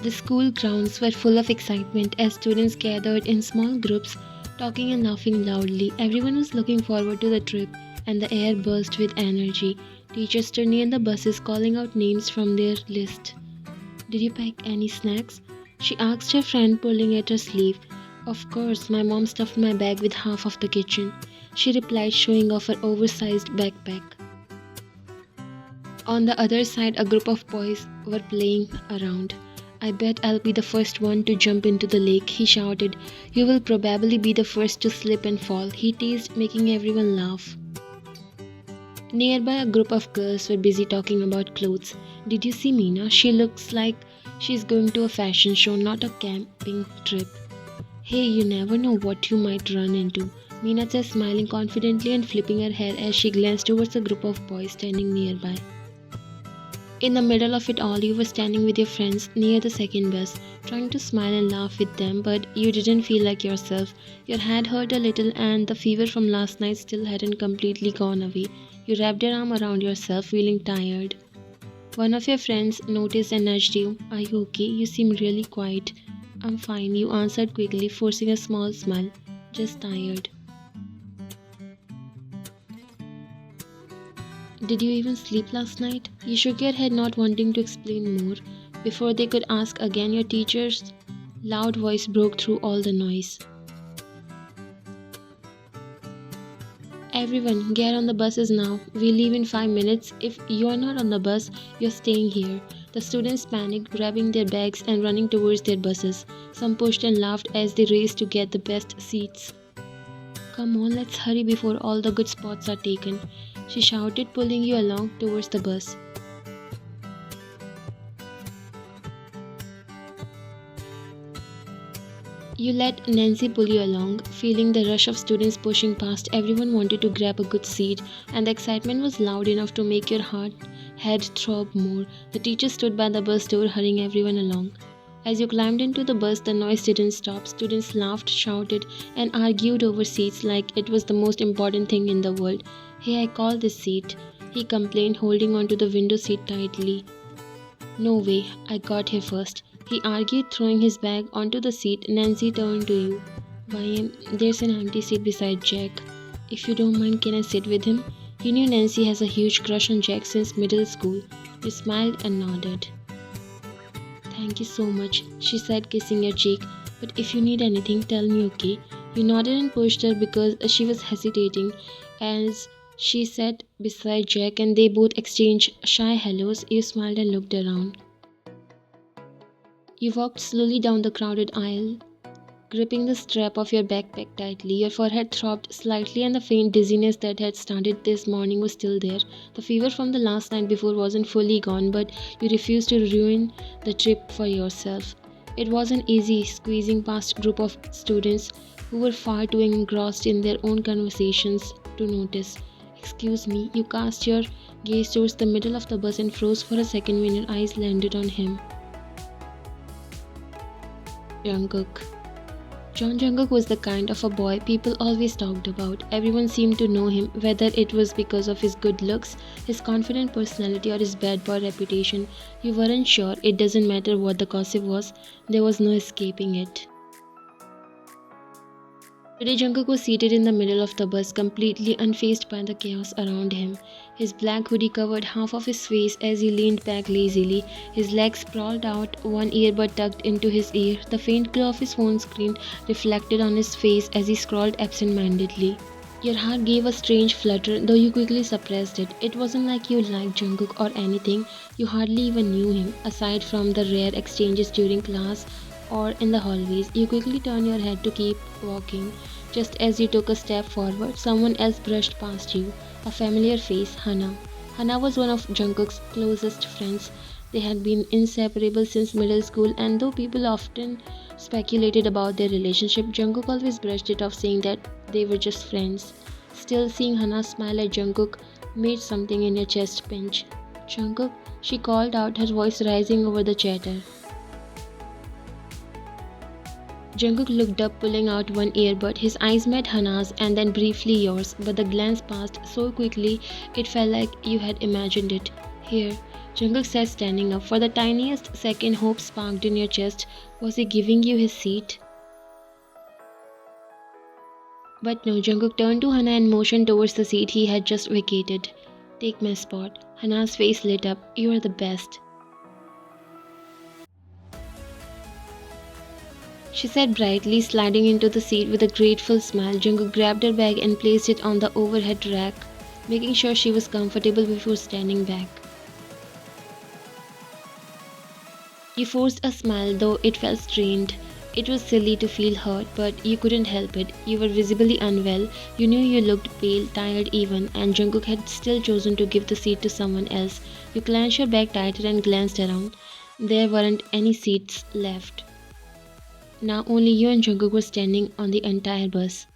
The school grounds were full of excitement as students gathered in small groups, talking and laughing loudly. Everyone was looking forward to the trip, and the air buzzed with energy. Teachers stood near the buses calling out names from their list. Did you pack any snacks? She asked her friend, pulling at her sleeve. Of course, my mom stuffed my bag with half of the kitchen, she replied, showing off her oversized backpack. On the other side, a group of boys were playing around. I bet I'll be the first one to jump into the lake, he shouted. You will probably be the first to slip and fall, he teased, making everyone laugh. Nearby, a group of girls were busy talking about clothes. Did you see Meena? She looks like she's going to a fashion show, not a camping trip. Hey, you never know what you might run into, Meena said, smiling confidently and flipping her hair as she glanced towards a group of boys standing nearby. In the middle of it all, you were standing with your friends near the second bus, trying to smile and laugh with them, but you didn't feel like yourself. Your head hurt a little and the fever from last night still hadn't completely gone away. You wrapped your arm around yourself, feeling tired. One of your friends noticed and nudged you. Are you okay? You seem really quiet. I'm fine, you answered quickly, forcing a small smile. Just tired. Did you even sleep last night? You shook your head, not wanting to explain more. Before they could ask again, your teacher's loud voice broke through all the noise. Everyone, get on the buses now. We leave in 5 minutes. If you're not on the bus, you're staying here. The students panicked, grabbing their bags and running towards their buses. Some pushed and laughed as they raced to get the best seats. Come on, let's hurry before all the good spots are taken, she shouted, pulling you along towards the bus. You let Nancy pull you along, feeling the rush of students pushing past. Everyone wanted to grab a good seat, and the excitement was loud enough to make your head throb more. The teacher stood by the bus door, hurrying everyone along. As you climbed into the bus, the noise didn't stop. Students laughed, shouted, and argued over seats like it was the most important thing in the world. Hey, I called this seat, he complained, holding onto the window seat tightly. No way, I got here first, he argued, throwing his bag onto the seat. Nancy turned to you. There's an empty seat beside Jack. If you don't mind, can I sit with him? You knew Nancy has a huge crush on Jack since middle school. You smiled and nodded. Thank you so much, she said, kissing your cheek. But if you need anything, tell me, okay? You nodded and pushed her because she was hesitating as she sat beside Jack and they both exchanged shy hellos. You smiled and looked around. You walked slowly down the crowded aisle, gripping the strap of your backpack tightly. Your forehead throbbed slightly and the faint dizziness that had started this morning was still there. The fever from the last night before wasn't fully gone, but you refused to ruin the trip for yourself. It wasn't easy squeezing past a group of students who were far too engrossed in their own conversations to notice. Excuse me, you cast your gaze towards the middle of the bus and froze for a second when your eyes landed on him. Jungkook. John Jungkook was the kind of a boy people always talked about. Everyone seemed to know him, whether it was because of his good looks, his confident personality, or his bad boy reputation. You weren't sure. It doesn't matter what the gossip was, there was no escaping it. Today, Jungkook was seated in the middle of the bus, completely unfazed by the chaos around him. His black hoodie covered half of his face as he leaned back lazily. His legs sprawled out, one earbud tucked into his ear. The faint glow of his phone screen reflected on his face as he scrolled absent-mindedly. Your heart gave a strange flutter, though you quickly suppressed it. It wasn't like you liked Jungkook or anything. You hardly even knew him, aside from the rare exchanges during class or in the hallways. You quickly turned your head to keep walking. Just as you took a step forward, someone else brushed past you. A familiar face, Hana. Hana was one of Jungkook's closest friends. They had been inseparable since middle school, and though people often speculated about their relationship, Jungkook always brushed it off, saying that they were just friends. Still, seeing Hana smile at Jungkook made something in your chest pinch. Jungkook, she called out, her voice rising over the chatter. Jungkook looked up, pulling out one earbud. His eyes met Hana's and then briefly yours, but the glance passed so quickly it felt like you had imagined it. Here, Jungkook said, standing up. For the tiniest second, hope sparked in your chest. Was he giving you his seat? But no, Jungkook turned to Hana and motioned towards the seat he had just vacated. Take my spot. Hana's face lit up. You are the best, she said brightly, sliding into the seat with a grateful smile. Jungkook grabbed her bag and placed it on the overhead rack, making sure she was comfortable before standing back. You forced a smile, though it felt strained. It was silly to feel hurt, but you couldn't help it. You were visibly unwell. You knew you looked pale, tired even, and Jungkook had still chosen to give the seat to someone else. You clenched your bag tighter and glanced around. There weren't any seats left. Now only you and Jungkook were standing on the entire bus.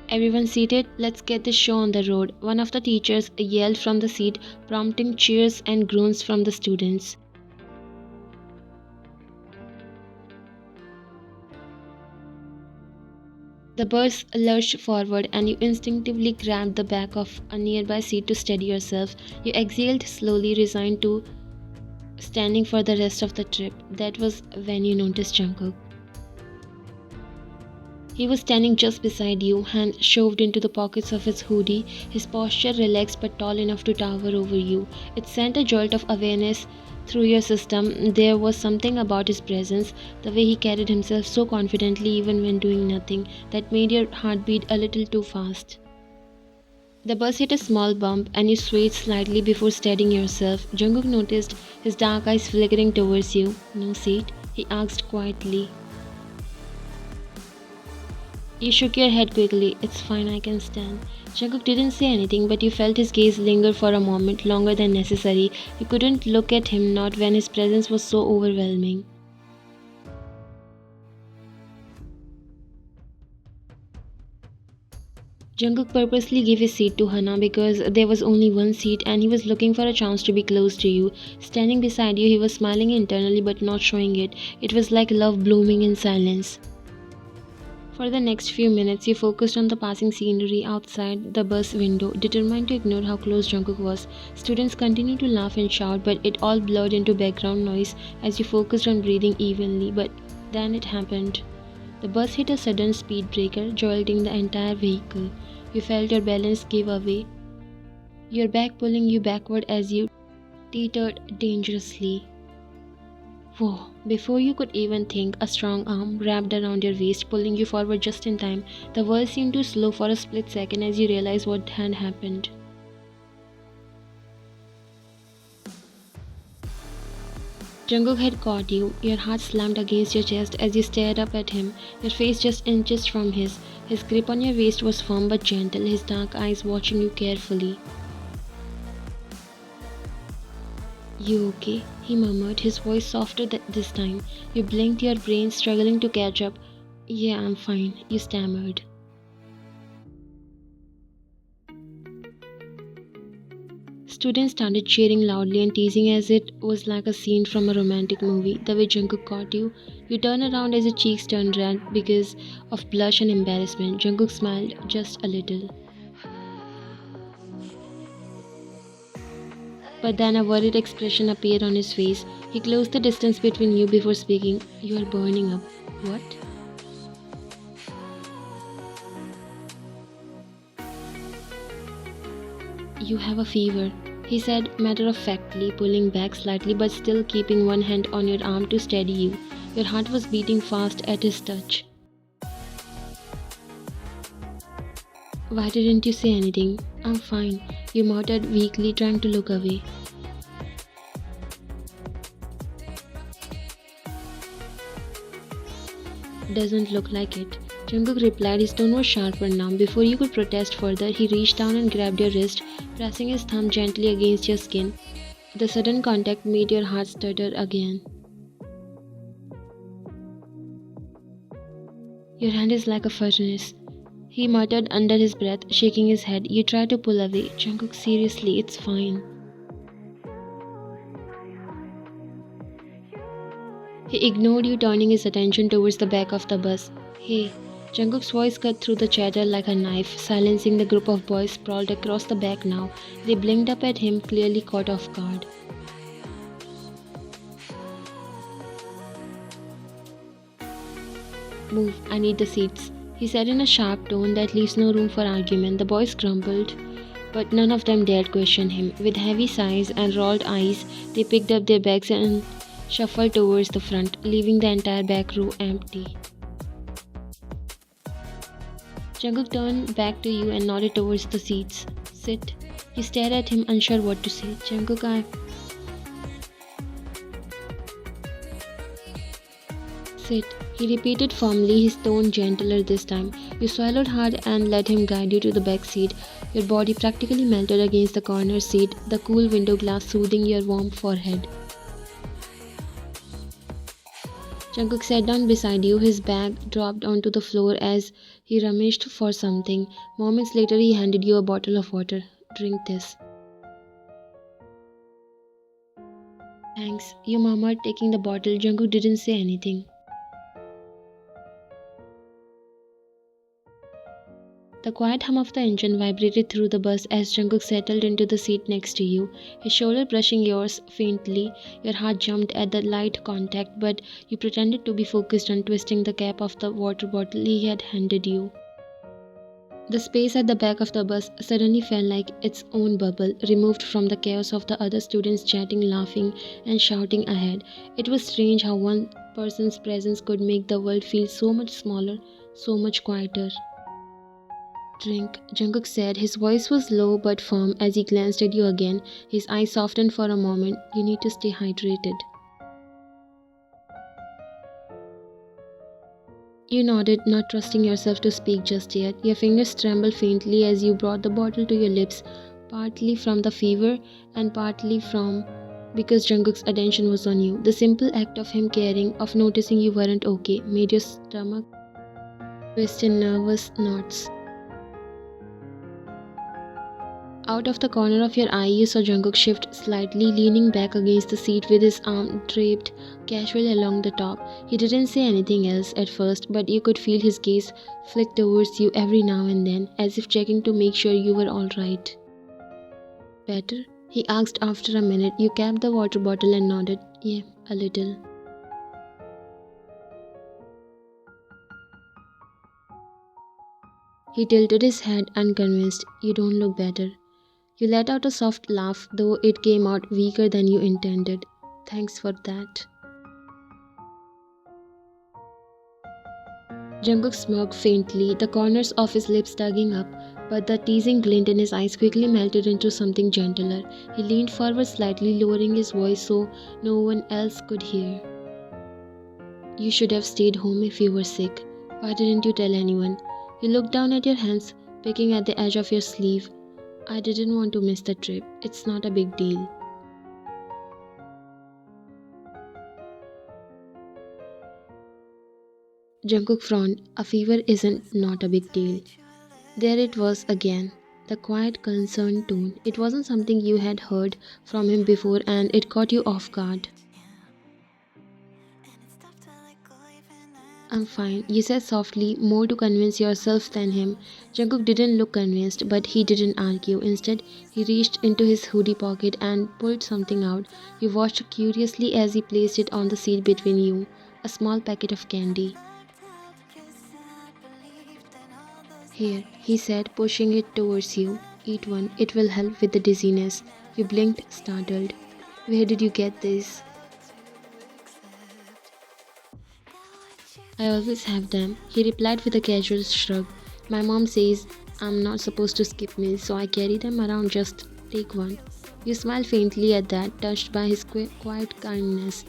Everyone seated, let's get this show on the road. One of the teachers yelled from the seat, prompting cheers and groans from the students. The bus lurched forward and you instinctively grabbed the back of a nearby seat to steady yourself. You exhaled slowly, resigned to standing for the rest of the trip. That was when you noticed Jungkook. He was standing just beside you, hands shoved into the pockets of his hoodie, his posture relaxed but tall enough to tower over you. It sent a jolt of awareness through your system. There was something about his presence, the way he carried himself so confidently even when doing nothing, that made your heart beat a little too fast. The bus hit a small bump and you swayed slightly before steadying yourself. Jungkook noticed his dark eyes flickering towards you. No seat? He asked quietly. You shook your head quickly. It's fine, I can stand. Jungkook didn't say anything, but you felt his gaze linger for a moment, longer than necessary. You couldn't look at him, not when his presence was so overwhelming. Jungkook purposely gave his seat to Hana because there was only one seat and he was looking for a chance to be close to you. Standing beside you, he was smiling internally but not showing it. It was like love blooming in silence. For the next few minutes, you focused on the passing scenery outside the bus window, determined to ignore how close Jungkook was. Students continued to laugh and shout, but it all blurred into background noise as you focused on breathing evenly. But then it happened. The bus hit a sudden speed breaker, jolting the entire vehicle. You felt your balance give away, your back pulling you backward as you teetered dangerously. Whoa! Before you could even think, a strong arm wrapped around your waist, pulling you forward just in time. The world seemed to slow for a split second as you realized what had happened. Jungkook had caught you. Your heart slammed against your chest as you stared up at him, your face just inches from his. His grip on your waist was firm but gentle, his dark eyes watching you carefully. You okay? He murmured, his voice softer this time. You blinked, your brain struggling to catch up. Yeah, I'm fine, you stammered. Students started cheering loudly and teasing as it was like a scene from a romantic movie. The way Jungkook caught you, you turned around as your cheeks turned red because of blush and embarrassment. Jungkook smiled just a little. But then a worried expression appeared on his face. He closed the distance between you before speaking. You are burning up. What? You have a fever, he said matter-of-factly, pulling back slightly but still keeping one hand on your arm to steady you. Your heart was beating fast at his touch. Why didn't you say anything? I'm fine, you muttered weakly, trying to look away. Doesn't look like it. Jungkook replied, his tone was sharper now. Before you could protest further, he reached down and grabbed your wrist, pressing his thumb gently against your skin. The sudden contact made your heart stutter again. Your hand is like a furnace, he muttered under his breath, shaking his head. You tried to pull away. Jungkook, seriously, it's fine. He ignored you, turning his attention towards the back of the bus. Hey, Jungkook's voice cut through the chatter like a knife, silencing the group of boys sprawled across the back now. They blinked up at him, clearly caught off guard. Move, I need the seats, he said in a sharp tone that leaves no room for argument. The boys grumbled, but none of them dared question him. With heavy sighs and rolled eyes, they picked up their bags and shuffled towards the front, leaving the entire back row empty. Jungkook turned back to you and nodded towards the seats. Sit. You stared at him, unsure what to say. Jungkook, I... Sit. He repeated firmly, his tone gentler this time. You swallowed hard and let him guide you to the back seat. Your body practically melted against the corner seat, the cool window glass soothing your warm forehead. Jungkook sat down beside you, his bag dropped onto the floor as he rummaged for something. Moments later, he handed you a bottle of water. Drink this. Thanks, you murmured, taking the bottle. Jungkook didn't say anything. The quiet hum of the engine vibrated through the bus as Jungkook settled into the seat next to you, his shoulder brushing yours faintly. Your heart jumped at the light contact, but you pretended to be focused on twisting the cap of the water bottle he had handed you. The space at the back of the bus suddenly felt like its own bubble, removed from the chaos of the other students chatting, laughing, and shouting ahead. It was strange how one person's presence could make the world feel so much smaller, so much quieter. Drink, Jungkook said. His voice was low but firm as he glanced at you again. His eyes softened for a moment. You need to stay hydrated. You nodded, not trusting yourself to speak just yet. Your fingers trembled faintly as you brought the bottle to your lips, partly from the fever and partly from because Jungkook's attention was on you. The simple act of him caring, of noticing you weren't okay, made your stomach twist in nervous knots. Out of the corner of your eye, you saw Jungkook shift slightly, leaning back against the seat with his arm draped casually along the top. He didn't say anything else at first, but you could feel his gaze flick towards you every now and then, as if checking to make sure you were all right. Better? He asked after a minute. You capped the water bottle and nodded. Yeah, a little. He tilted his head, unconvinced. You don't look better. You let out a soft laugh, though it came out weaker than you intended. Thanks for that. Jungkook smirked faintly, the corners of his lips tugging up, but the teasing glint in his eyes quickly melted into something gentler. He leaned forward slightly, lowering his voice so no one else could hear. You should have stayed home if you were sick. Why didn't you tell anyone? You looked down at your hands, picking at the edge of your sleeve. I didn't want to miss the trip. It's not a big deal. Jungkook frowned. A fever isn't not a big deal. There it was again. The quiet, concerned tone. It wasn't something you had heard from him before and it caught you off guard. I'm fine, you said softly, more to convince yourself than him. Jungkook didn't look convinced, but he didn't argue. Instead, he reached into his hoodie pocket and pulled something out. You watched curiously as he placed it on the seat between you. A small packet of candy. Here, he said, pushing it towards you. Eat one, it will help with the dizziness. You blinked, startled. Where did you get this? I always have them, he replied with a casual shrug. My mom says I'm not supposed to skip meals, so I carry them around. Just take one. You smiled faintly at that, touched by his quiet kindness.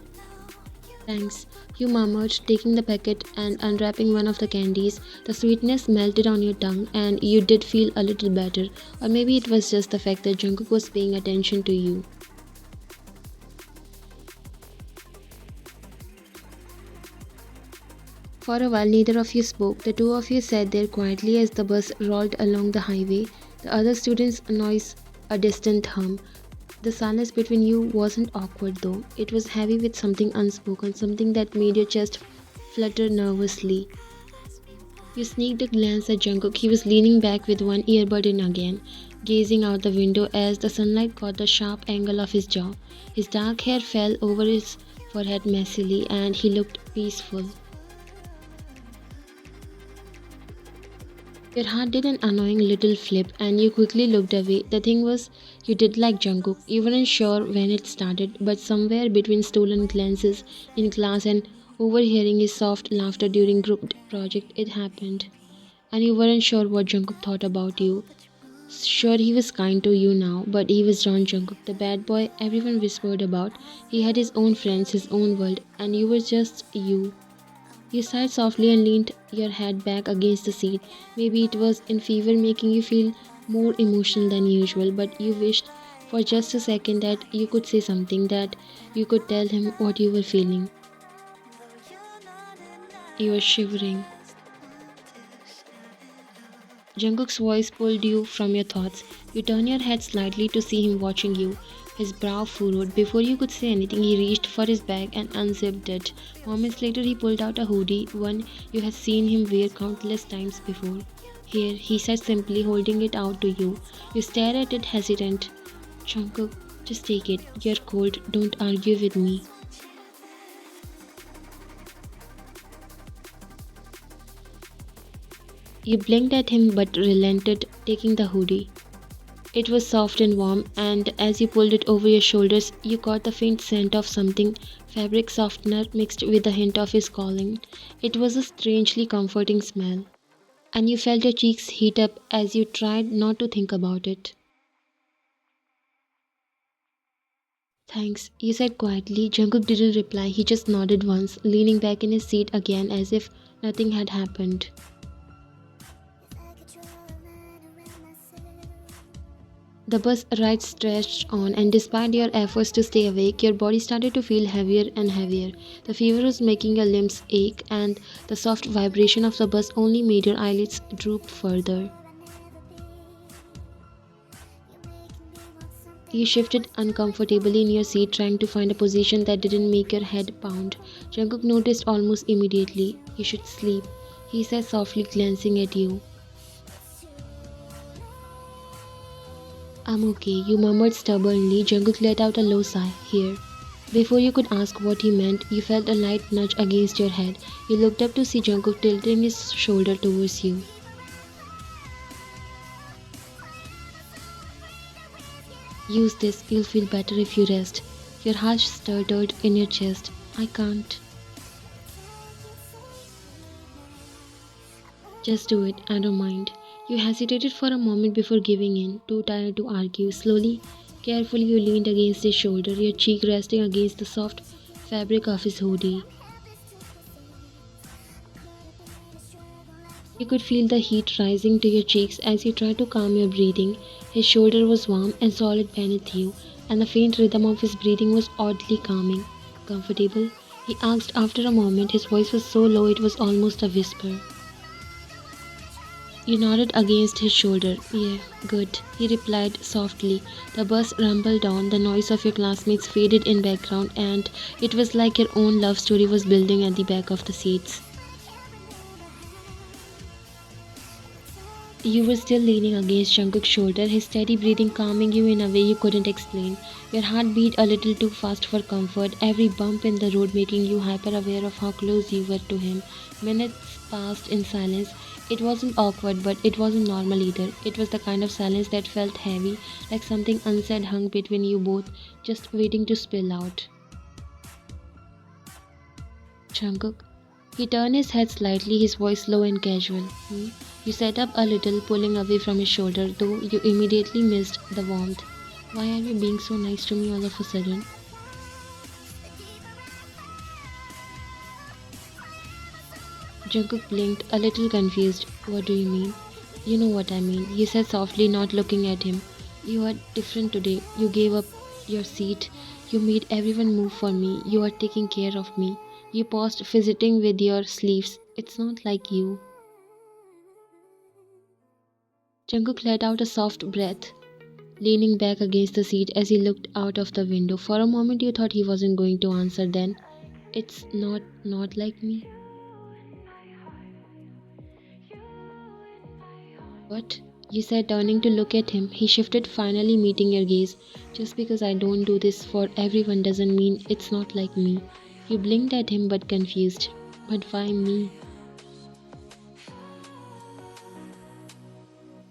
Thanks, you murmured, taking the packet and unwrapping one of the candies. The sweetness melted on your tongue and you did feel a little better. Or maybe it was just the fact that Jungkook was paying attention to you. For a while, neither of you spoke. The two of you sat there quietly as the bus rolled along the highway. The other students' noise, a distant hum. The silence between you wasn't awkward though. It was heavy with something unspoken, something that made your chest flutter nervously. You sneaked a glance at Jungkook. He was leaning back with one earbud in again, gazing out the window as the sunlight caught the sharp angle of his jaw. His dark hair fell over his forehead messily and he looked peaceful. Your heart did an annoying little flip and you quickly looked away. The thing was, you did like Jungkook. You weren't sure when it started, but somewhere between stolen glances in class and overhearing his soft laughter during group project, it happened. And you weren't sure what Jungkook thought about you. Sure, he was kind to you now, but he was John Jungkook, the bad boy everyone whispered about. He had his own friends, his own world, and you were just you. You sighed softly and leaned your head back against the seat. Maybe it was in fever making you feel more emotional than usual, but you wished for just a second that you could say something, that you could tell him what you were feeling. You were shivering. Jungkook's voice pulled you from your thoughts. You turned your head slightly to see him watching you. His brow furrowed. Before you could say anything, he reached for his bag and unzipped it. Moments later, he pulled out a hoodie, one you had seen him wear countless times before. Here, he said simply, holding it out to you. You stared at it hesitant. Jungkook, just take it. You're cold. Don't argue with me. You blinked at him but relented, taking the hoodie. It was soft and warm, and as you pulled it over your shoulders, you caught the faint scent of something fabric softener mixed with a hint of his calling. It was a strangely comforting smell, and you felt your cheeks heat up as you tried not to think about it. Thanks, you said quietly. Jungkook didn't reply, he just nodded once, leaning back in his seat again as if nothing had happened. The bus ride stretched on, and despite your efforts to stay awake, your body started to feel heavier and heavier. The fever was making your limbs ache, and the soft vibration of the bus only made your eyelids droop further. You shifted uncomfortably in your seat, trying to find a position that didn't make your head pound. Jungkook noticed almost immediately. You should sleep, he said softly, glancing at you. I'm okay, you murmured stubbornly. Jungkook let out a low sigh. Here. Before you could ask what he meant, you felt a light nudge against your head. You looked up to see Jungkook tilting his shoulder towards you. Use this, you'll feel better if you rest. Your heart stuttered in your chest. I can't. Just do it, I don't mind. You hesitated for a moment before giving in, too tired to argue. Slowly, carefully, you leaned against his shoulder, your cheek resting against the soft fabric of his hoodie. You could feel the heat rising to your cheeks as you tried to calm your breathing. His shoulder was warm and solid beneath you, and the faint rhythm of his breathing was oddly calming. Comfortable? He asked after a moment. His voice was so low it was almost a whisper. You nodded against his shoulder. Yeah, good, he replied softly. The bus rumbled on, the noise of your classmates faded in background, and it was like your own love story was building at the back of the seats. You were still leaning against Jungkook's shoulder, his steady breathing calming you in a way you couldn't explain. Your heart beat a little too fast for comfort, every bump in the road making you hyper aware of how close you were to him. Minutes passed in silence. It wasn't awkward, but it wasn't normal either. It was the kind of silence that felt heavy, like something unsaid hung between you both, just waiting to spill out. Jungkook. He turned his head slightly, his voice low and casual. Hmm? You sat up a little, pulling away from his shoulder, though you immediately missed the warmth. Why are you being so nice to me all of a sudden? Jungkook blinked, a little confused. What do you mean? You know what I mean, he said softly, not looking at him. You are different today. You gave up your seat. You made everyone move for me. You are taking care of me. You paused, fidgeting with your sleeves. It's not like you. Jungkook let out a soft breath, leaning back against the seat as he looked out of the window. For a moment you thought he wasn't going to answer then. It's not like me. What? You said, turning to look at him. He shifted, finally meeting your gaze. Just because I don't do this for everyone doesn't mean it's not like me. You blinked at him but confused. But why me?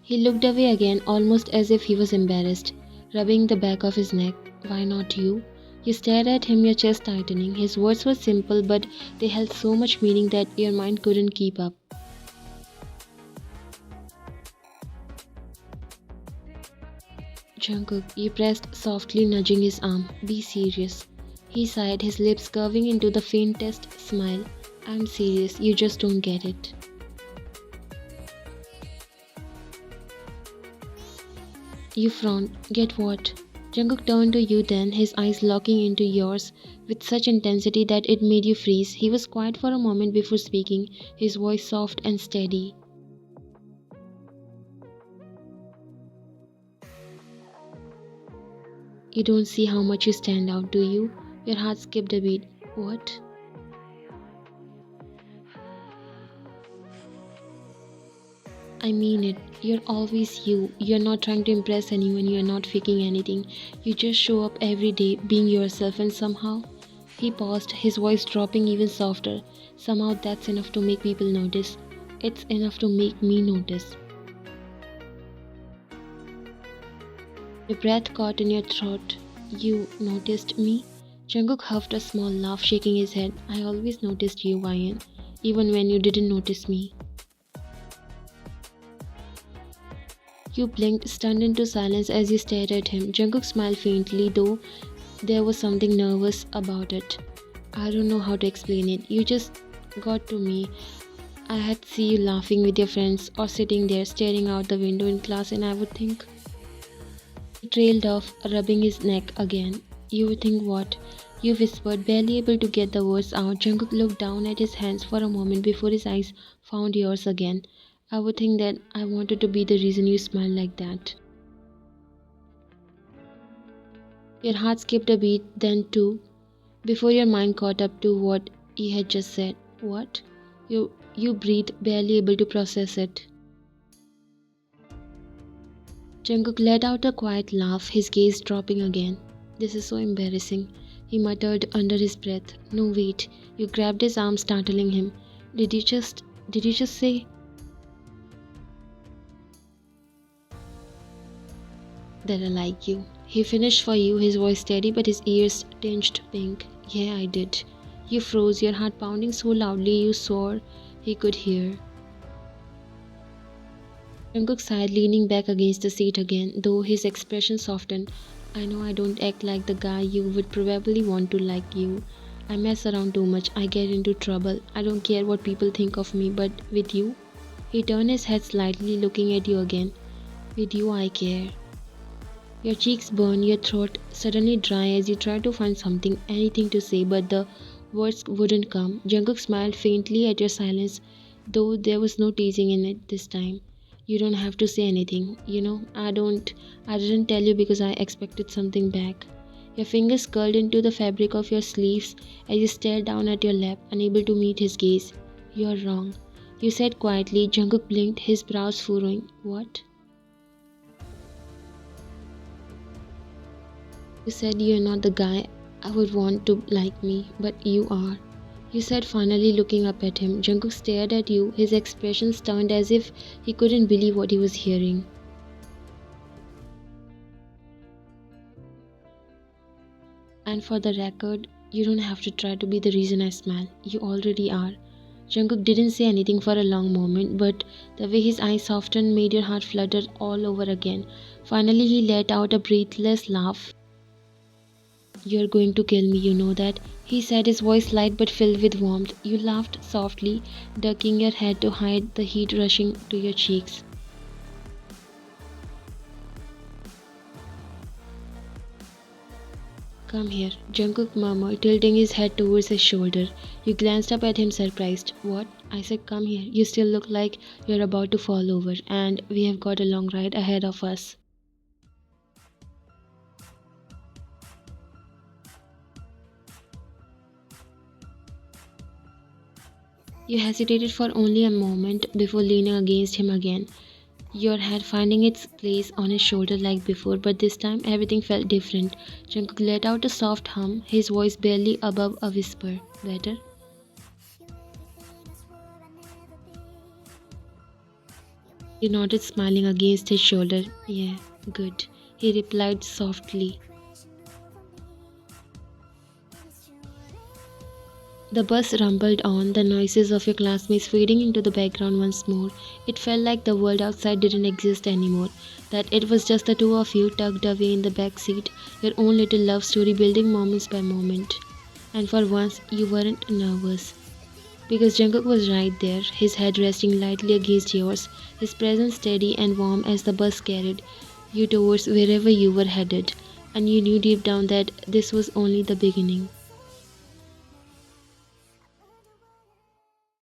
He looked away again, almost as if he was embarrassed, rubbing the back of his neck. Why not you? You stared at him, your chest tightening. His words were simple, but they held so much meaning that your mind couldn't keep up. Jungkook, you pressed softly, nudging his arm. Be serious. He sighed, his lips curving into the faintest smile. I'm serious, you just don't get it. You frowned. Get what? Jungkook turned to you then, his eyes locking into yours with such intensity that it made you freeze. He was quiet for a moment before speaking, his voice soft and steady. You don't see how much you stand out, do you? Your heart skipped a beat. What? I mean it. You're always you. You're not trying to impress anyone. You're not faking anything. You just show up every day being yourself, and somehow. He paused, his voice dropping even softer. Somehow that's enough to make people notice. It's enough to make me notice. Your breath caught in your throat. You noticed me? Jungkook huffed a small laugh, shaking his head. I always noticed you, Ryan, even when you didn't notice me. You blinked, stunned into silence as you stared at him. Jungkook smiled faintly, though there was something nervous about it. I don't know how to explain it. You just got to me. I had see you laughing with your friends or sitting there staring out the window in class, and I would think. He trailed off, rubbing his neck again. You would think what? You whispered, barely able to get the words out. Jungkook looked down at his hands for a moment before his eyes found yours again. I would think that I wanted to be the reason you smiled like that. Your heart skipped a beat, then two, before your mind caught up to what he had just said. What? You breathed, barely able to process it. Jungkook let out a quiet laugh, his gaze dropping again. This is so embarrassing, he muttered under his breath. No, wait. You grabbed his arm, startling him. Did you just did you just say that I like you? He finished for you, his voice steady but his ears tinged pink. Yeah, I did. You froze, your heart pounding so loudly you swore he could hear. Jungkook sighed, leaning back against the seat again, though his expression softened. I know I don't act like the guy you would probably want to like you. I mess around too much, I get into trouble. I don't care what people think of me, but with you? He turned his head slightly, looking at you again. With you, I care. Your cheeks burn, your throat suddenly dry as you try to find something, anything to say, but the words wouldn't come. Jungkook smiled faintly at your silence, though there was no teasing in it this time. You don't have to say anything. I didn't tell you because I expected something back. Your fingers curled into the fabric of your sleeves as you stared down at your lap, unable to meet his gaze. You're wrong. You said quietly. Jungkook blinked, his brows furrowing. What? You said you're not the guy I would want to like me, but you are. You said, finally looking up at him. Jungkook stared at you, his expression turned as if he couldn't believe what he was hearing. And for the record, you don't have to try to be the reason I smile. You already are. Jungkook didn't say anything for a long moment, but the way his eyes softened made your heart flutter all over again. Finally, he let out a breathless laugh. You're going to kill me, you know that, he said, his voice light but filled with warmth. You laughed softly, ducking your head to hide the heat rushing to your cheeks. Come here, Jungkook murmured, tilting his head towards his shoulder. You glanced up at him, surprised. What? I said, come here. You still look like you're about to fall over, and we have got a long ride ahead of us. You hesitated for only a moment before leaning against him again. your head finding its place on his shoulder like before, but this time everything felt different. Jungkook let out a soft hum, his voice barely above a whisper. Better? He nodded, smiling against his shoulder. Yeah, good. He replied softly. The bus rumbled on, the noises of your classmates fading into the background once more. It felt like the world outside didn't exist anymore, that it was just the two of you tucked away in the back seat, your own little love story building moments by moment. And for once, you weren't nervous. Because Jungkook was right there, his head resting lightly against yours, his presence steady and warm as the bus carried you towards wherever you were headed. And you knew deep down that this was only the beginning.